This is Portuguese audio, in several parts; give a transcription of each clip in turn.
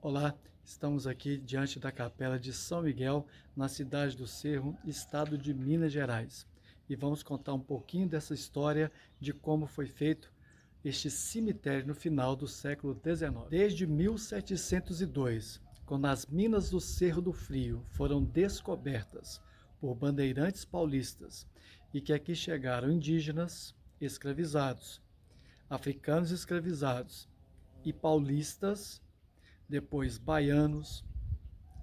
Olá, estamos aqui diante da Capela de São Miguel, na cidade do Cerro, estado de Minas Gerais. E vamos contar um pouquinho dessa história de como foi feito este cemitério no final do século XIX. Desde 1702, quando as minas do Cerro do Frio foram descobertas por bandeirantes paulistas e que aqui chegaram indígenas escravizados, africanos escravizados e paulistas, depois baianos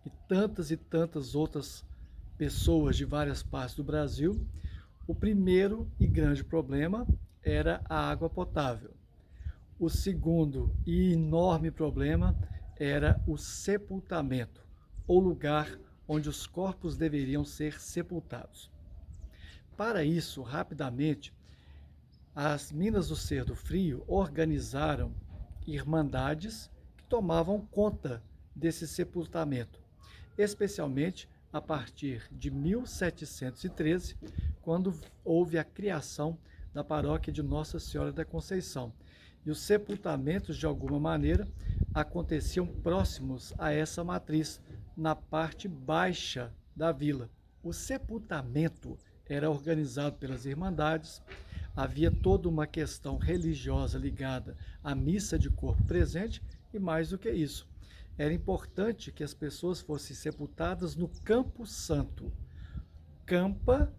e tantas outras pessoas de várias partes do Brasil, o primeiro e grande problema era a água potável. O segundo e enorme problema era o sepultamento, ou lugar onde os corpos deveriam ser sepultados. Para isso, rapidamente, as Minas do Cerro do Frio organizaram irmandades que tomavam conta desse sepultamento, especialmente a partir de 1713, quando houve a criação da paróquia de Nossa Senhora da Conceição. E os sepultamentos, de alguma maneira, aconteciam próximos a essa matriz, na parte baixa da vila. O sepultamento era organizado pelas irmandades, havia toda uma questão religiosa ligada à missa de corpo presente e, mais do que isso, era importante que as pessoas fossem sepultadas no Campo Santo. Campa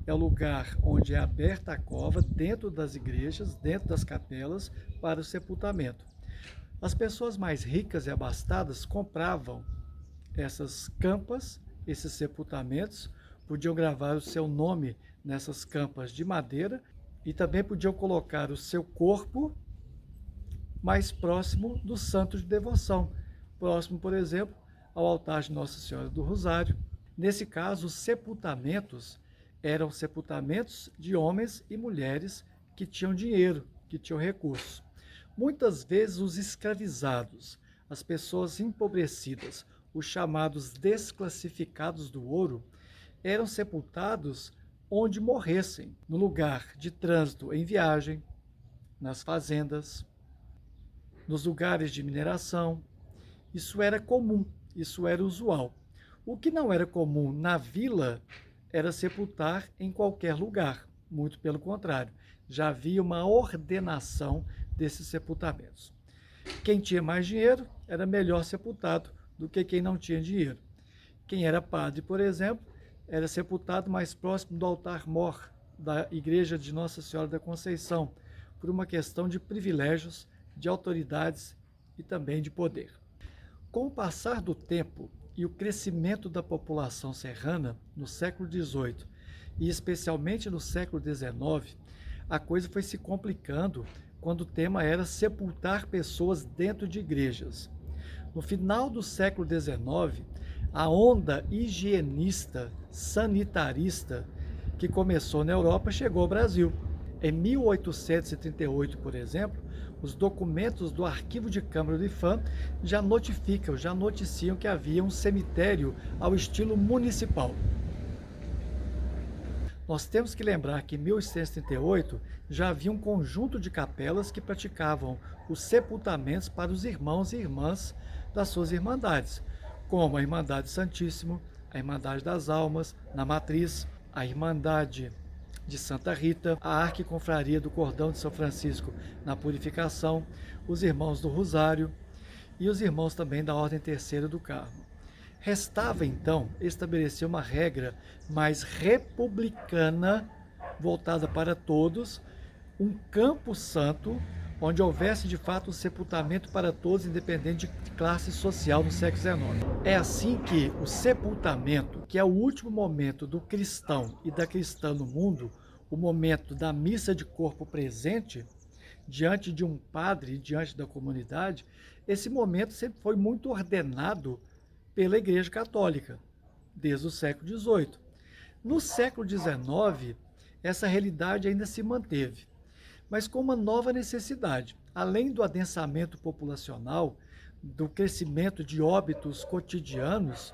é o lugar onde é aberta a cova, dentro das igrejas, dentro das capelas, para o sepultamento. As pessoas mais ricas e abastadas compravam essas campas, esses sepultamentos, podiam gravar o seu nome nessas campas de madeira e também podiam colocar o seu corpo mais próximo do santo de devoção, próximo, por exemplo, ao altar de Nossa Senhora do Rosário. Nesse caso, os sepultamentos eram sepultamentos de homens e mulheres que tinham dinheiro, que tinham recursos. Muitas vezes os escravizados, as pessoas empobrecidas, os chamados desclassificados do ouro, eram sepultados onde morressem, no lugar de trânsito em viagem, nas fazendas, nos lugares de mineração. Isso era comum, isso era usual. O que não era comum na vila era sepultar em qualquer lugar, muito pelo contrário, já havia uma ordenação desses sepultamentos. Quem tinha mais dinheiro era melhor sepultado do que quem não tinha dinheiro. Quem era padre, por exemplo, era sepultado mais próximo do altar-mor da igreja de Nossa Senhora da Conceição, por uma questão de privilégios, de autoridades e também de poder. Com o passar do tempo e o crescimento da população serrana no século XVIII e especialmente no século XIX, a coisa foi se complicando quando o tema era sepultar pessoas dentro de igrejas. No final do século XIX, a onda higienista, sanitarista, que começou na Europa, chegou ao Brasil. Em 1838, por exemplo, os documentos do Arquivo de Câmara do IPHAN já noticiam que havia um cemitério ao estilo municipal. Nós temos que lembrar que em 1838 já havia um conjunto de capelas que praticavam os sepultamentos para os irmãos e irmãs das suas irmandades, como a Irmandade Santíssimo, a Irmandade das Almas, na Matriz, a Irmandade de Santa Rita, a Arquiconfraria do Cordão de São Francisco na Purificação, os Irmãos do Rosário e os irmãos também da Ordem Terceira do Carmo. Restava, então, estabelecer uma regra mais republicana, voltada para todos, um campo santo, onde houvesse de fato um sepultamento para todos, independente de classe social no século XIX. É assim que o sepultamento, que é o último momento do cristão e da cristã no mundo, o momento da missa de corpo presente, diante de um padre, diante da comunidade, esse momento sempre foi muito ordenado pela Igreja Católica, desde o século XVIII. No século XIX, essa realidade ainda se manteve, mas com uma nova necessidade. Além do adensamento populacional, do crescimento de óbitos cotidianos,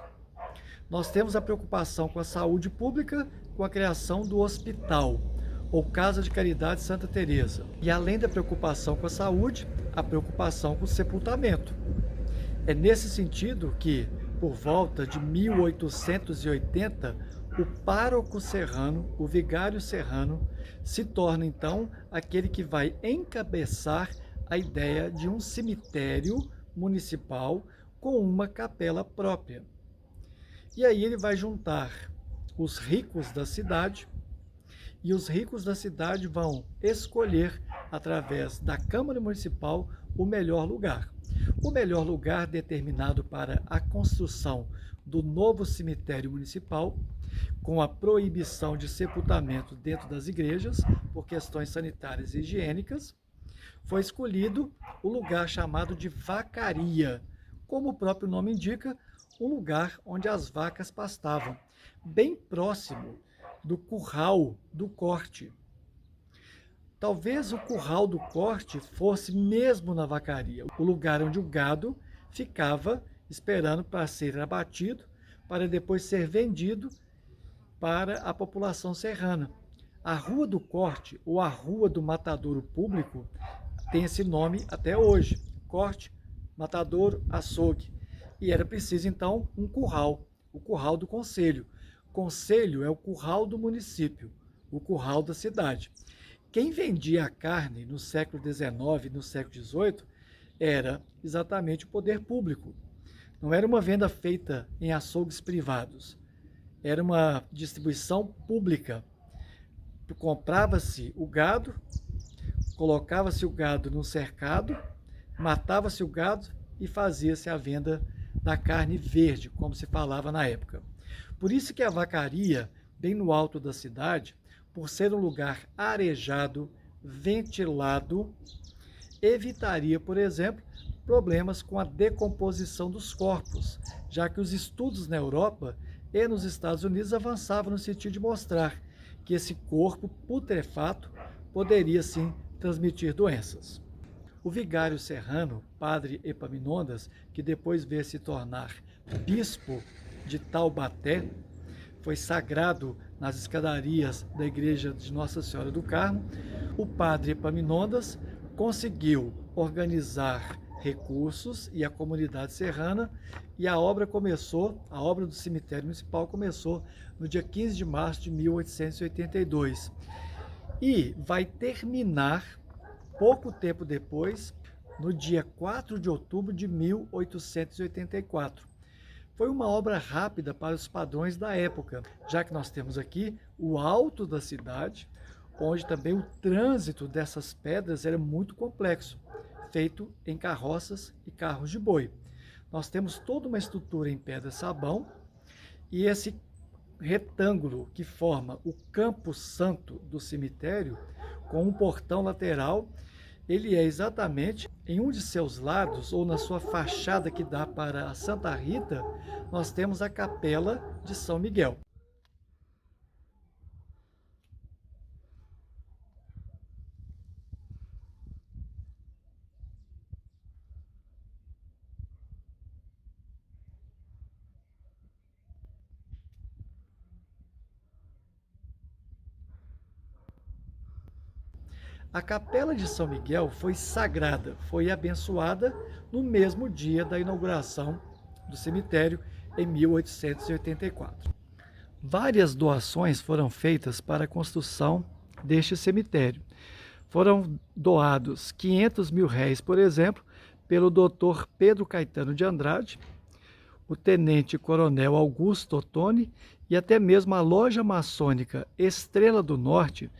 nós temos a preocupação com a saúde pública, com a criação do hospital, ou Casa de Caridade Santa Teresa. E além da preocupação com a saúde, a preocupação com o sepultamento. É nesse sentido que, por volta de 1880, o pároco serrano, o vigário serrano, se torna então aquele que vai encabeçar a ideia de um cemitério municipal com uma capela própria. E aí ele vai juntar os ricos da cidade, e os ricos da cidade vão escolher, através da Câmara Municipal, o melhor lugar. O melhor lugar determinado para a construção do novo cemitério municipal, com a proibição de sepultamento dentro das igrejas, por questões sanitárias e higiênicas, foi escolhido o lugar chamado de vacaria, como o próprio nome indica, um lugar onde as vacas pastavam, bem próximo do curral do corte. Talvez o curral do corte fosse mesmo na vacaria, o lugar onde o gado ficava esperando para ser abatido, para depois ser vendido para a população serrana. A Rua do Corte, ou a Rua do Matadouro Público, tem esse nome até hoje: corte, matadouro, açougue. E era preciso então um curral, o curral do conselho. Conselho é o curral do município, o curral da cidade. Quem vendia a carne no século XIX e no século XVIII era exatamente o poder público. Não era uma venda feita em açougues privados, era uma distribuição pública. Comprava-se o gado, colocava-se o gado no cercado, matava-se o gado e fazia-se a venda da carne verde, como se falava na época. Por isso que a vacaria, bem no alto da cidade, por ser um lugar arejado, ventilado, evitaria, por exemplo, problemas com a decomposição dos corpos, já que os estudos na Europa e nos Estados Unidos avançavam no sentido de mostrar que esse corpo putrefato poderia sim transmitir doenças. O vigário serrano, padre Epaminondas, que depois veio se tornar bispo de Taubaté, foi sagrado nas escadarias da igreja de Nossa Senhora do Carmo. O padre Epaminondas conseguiu organizar recursos e a comunidade serrana, e a obra do cemitério municipal começou no dia 15 de março de 1882 e vai terminar pouco tempo depois, no dia 4 de outubro de 1884. Foi uma obra rápida para os padrões da época, já que nós temos aqui o alto da cidade, onde também o trânsito dessas pedras era muito complexo, feito em carroças e carros de boi. Nós temos toda uma estrutura em pedra-sabão, e esse retângulo que forma o campo santo do cemitério, com um portão lateral, ele é exatamente em um de seus lados, ou na sua fachada que dá para a Santa Rita, nós temos a Capela de São Miguel. A Capela de São Miguel foi sagrada, foi abençoada no mesmo dia da inauguração do cemitério, em 1884. Várias doações foram feitas para a construção deste cemitério. Foram doados 500 mil réis, por exemplo, pelo Dr. Pedro Caetano de Andrade, o tenente-coronel Augusto Ottoni, e até mesmo a loja maçônica Estrela do Norte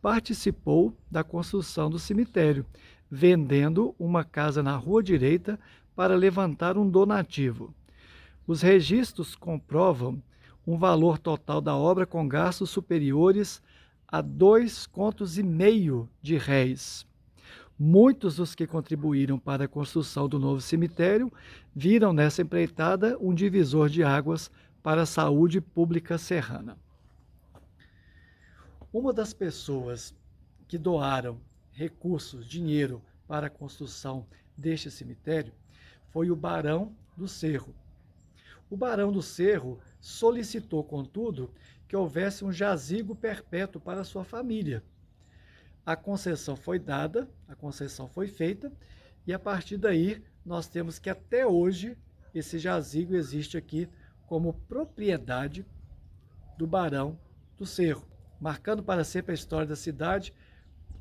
participou da construção do cemitério, vendendo uma casa na Rua Direita para levantar um donativo. Os registros comprovam um valor total da obra com gastos superiores a 2,5 contos de réis. Muitos dos que contribuíram para a construção do novo cemitério viram nessa empreitada um divisor de águas para a saúde pública serrana. Uma das pessoas que doaram recursos, dinheiro, para a construção deste cemitério foi o Barão do Cerro. O Barão do Cerro solicitou, contudo, que houvesse um jazigo perpétuo para sua família. A concessão foi dada, a concessão foi feita, E a partir daí, nós temos que até hoje, esse jazigo existe aqui como propriedade do Barão do Cerro, marcando para sempre a história da cidade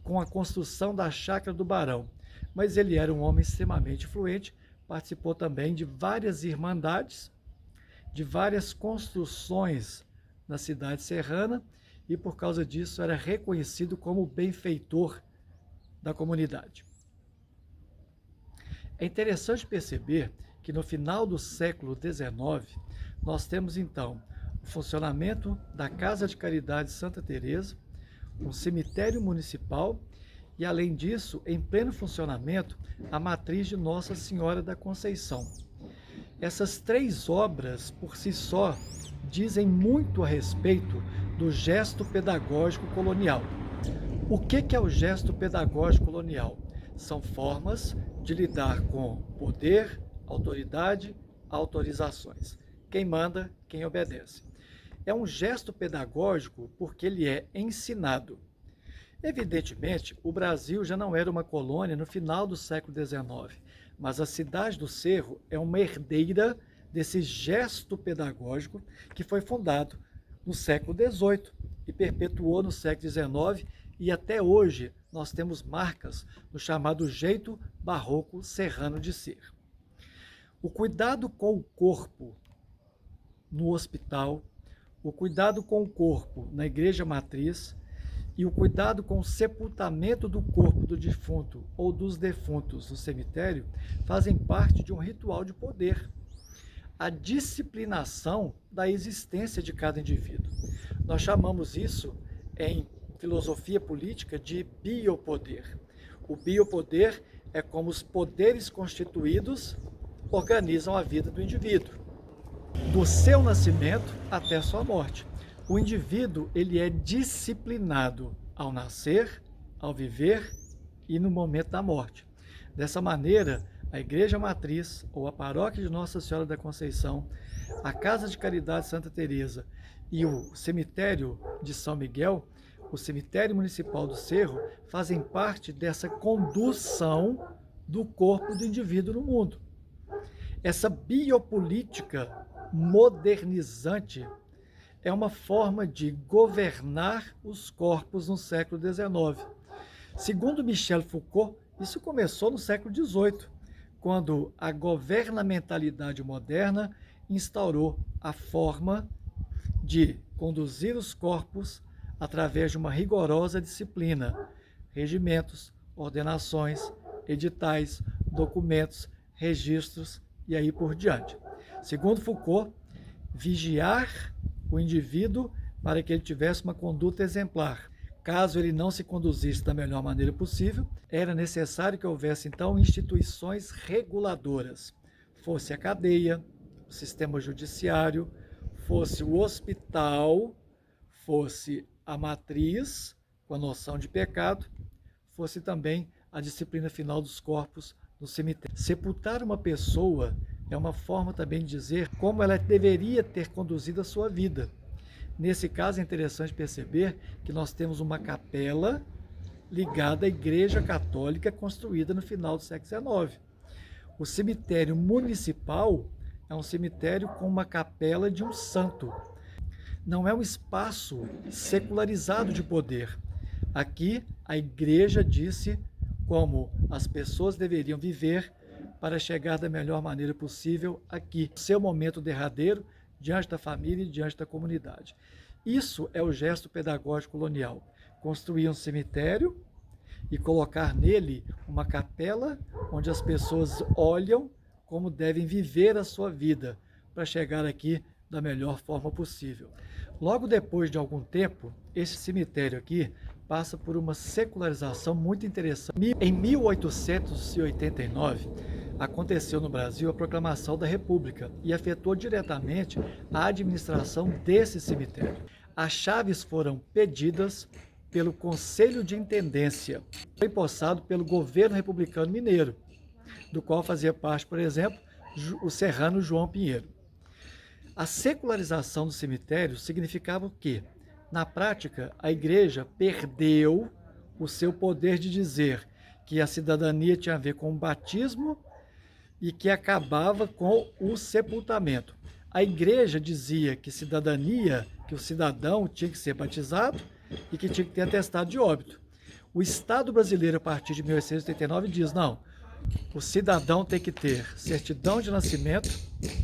com a construção da chácara do Barão. Mas ele era um homem extremamente influente, participou também de várias irmandades, de várias construções na cidade serrana, e por causa disso era reconhecido como benfeitor da comunidade. É interessante perceber que no final do século XIX, nós temos então o funcionamento da Casa de Caridade Santa Teresa, um cemitério municipal e, além disso, em pleno funcionamento, a matriz de Nossa Senhora da Conceição. Essas três obras, por si só, dizem muito a respeito do gesto pedagógico colonial. O que é o gesto pedagógico colonial? São formas de lidar com poder, autoridade, autorizações. Quem manda, quem obedece. É um gesto pedagógico porque ele é ensinado. Evidentemente, o Brasil já não era uma colônia no final do século XIX, mas a cidade do Cerro é uma herdeira desse gesto pedagógico que foi fundado no século XVIII e perpetuou no século XIX, e até hoje nós temos marcas do chamado jeito barroco serrano de ser. O cuidado com o corpo no hospital, o cuidado com o corpo na igreja matriz e o cuidado com o sepultamento do corpo do defunto ou dos defuntos no cemitério fazem parte de um ritual de poder. A disciplinação da existência de cada indivíduo. Nós chamamos isso, em filosofia política, de biopoder. O biopoder é como os poderes constituídos organizam a vida do indivíduo, do seu nascimento até sua morte. O indivíduo, ele é disciplinado ao nascer, ao viver e no momento da morte. Dessa maneira, a Igreja Matriz, ou a Paróquia de Nossa Senhora da Conceição, a Casa de Caridade Santa Teresa e o Cemitério de São Miguel, o Cemitério Municipal do Cerro, fazem parte dessa condução do corpo do indivíduo no mundo. Essa biopolítica modernizante é uma forma de governar os corpos no século XIX. Segundo Michel Foucault, isso começou no século XVIII, quando a governamentalidade moderna instaurou a forma de conduzir os corpos através de uma rigorosa disciplina, regimentos, ordenações, editais, documentos, registros e aí por diante. Segundo Foucault, vigiar o indivíduo para que ele tivesse uma conduta exemplar. Caso ele não se conduzisse da melhor maneira possível, era necessário que houvesse então instituições reguladoras, fosse a cadeia, o sistema judiciário, fosse o hospital, fosse a matriz, com a noção de pecado, fosse também a disciplina final dos corpos no cemitério. Sepultar uma pessoa é uma forma também de dizer como ela deveria ter conduzido a sua vida. Nesse caso é interessante perceber que nós temos uma capela ligada à Igreja Católica construída no final do século XIX. O cemitério municipal é um cemitério com uma capela de um santo. Não é um espaço secularizado de poder. Aqui a igreja disse como as pessoas deveriam viver para chegar da melhor maneira possível aqui, no seu momento derradeiro, diante da família e diante da comunidade. Isso é o gesto pedagógico colonial. Construir um cemitério e colocar nele uma capela onde as pessoas olham como devem viver a sua vida para chegar aqui da melhor forma possível. Logo depois de algum tempo, esse cemitério aqui passa por uma secularização muito interessante. Em 1889, aconteceu no Brasil a proclamação da República e afetou diretamente a administração desse cemitério. As chaves foram pedidas pelo Conselho de Intendência, foi empossado pelo governo republicano mineiro, do qual fazia parte, por exemplo, o serrano João Pinheiro. A secularização do cemitério significava o quê? Na prática, a igreja perdeu o seu poder de dizer que a cidadania tinha a ver com o batismo e que acabava com o sepultamento. A igreja dizia que cidadania, que o cidadão tinha que ser batizado e que tinha que ter atestado de óbito. O Estado brasileiro, a partir de 1889, diz, não, o cidadão tem que ter certidão de nascimento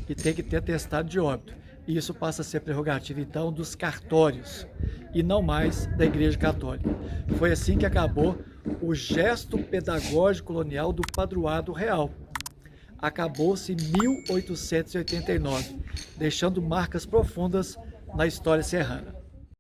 e tem que ter atestado de óbito. E isso passa a ser prerrogativa, então, dos cartórios e não mais da Igreja Católica. Foi assim que acabou o gesto pedagógico colonial do padroado real. Acabou-se em 1889, deixando marcas profundas na história serrana.